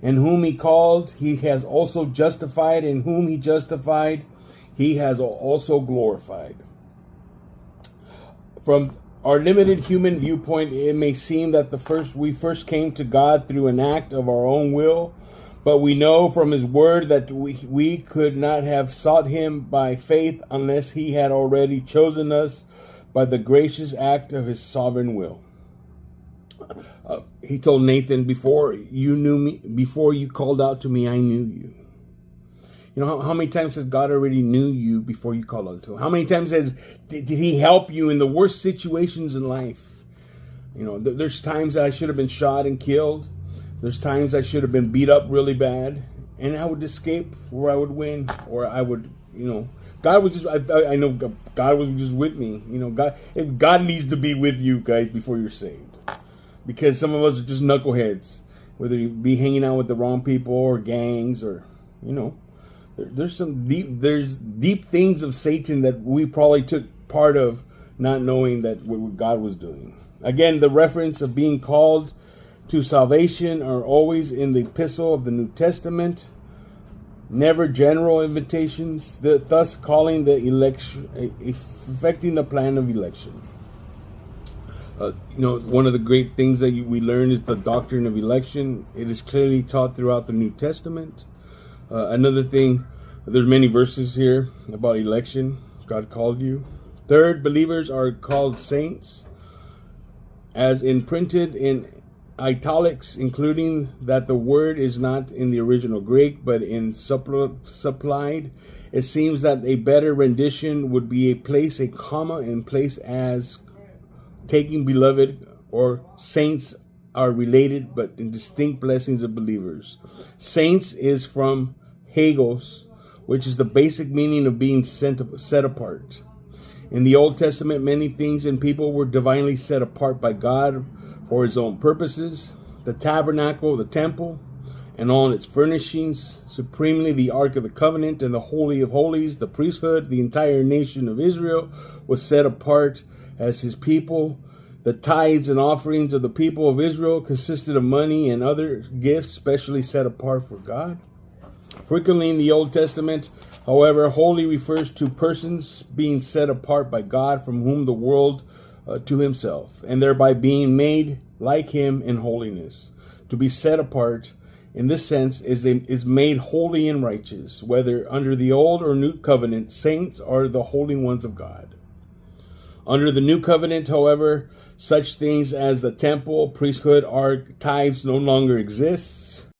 And whom he called, he has also justified. And whom he justified, he has also glorified. From our limited human viewpoint, it may seem that we first came to God through an act of our own will, but we know from his word that we could not have sought him by faith unless he had already chosen us by the gracious act of his sovereign will. He told Nathan, before you knew me, before you called out to me, I knew you. You know, how many times has God already knew you before you called out to him? How many times did he help you in the worst situations in life? You know, there's times that I should have been shot and killed. There's times I should have been beat up really bad, and I would escape, or I would win, or I would, you know, God was just, I know God was just with me. You know, God needs to be with you guys before you're saved. Because some of us are just knuckleheads, whether you be hanging out with the wrong people or gangs, or, you know, there's deep things of Satan that we probably took part of, not knowing that what God was doing. Again, the reference of being called to salvation are always in the epistle of the New Testament, never general invitations, thus calling the election, affecting the plan of election. You know, one of the great things that we learn is the doctrine of election. It is clearly taught throughout the New Testament. Another thing, there's many verses here about election. God called you. Third, believers are called saints, as imprinted in italics, including that the word is not in the original Greek, but in supplied. It seems that a better rendition would be a comma in place as taking beloved or saints are related but in distinct blessings of believers. Saints is from hagos, which is the basic meaning of being set apart. In the Old Testament, many things and people were divinely set apart by God for his own purposes. The tabernacle, the temple, and all its furnishings, supremely the Ark of the Covenant and the Holy of Holies, the priesthood, the entire nation of Israel was set apart as his people. The tithes and offerings of the people of Israel consisted of money and other gifts specially set apart for God. Frequently in the Old Testament, however, holy refers to persons being set apart by God from whom the world to himself, and thereby being made like him in holiness. To be set apart in this sense is made holy and righteous. Whether under the old or new covenant, saints are the holy ones of God. Under the new covenant, however, such things as the temple, priesthood, ark, tithes no longer exist.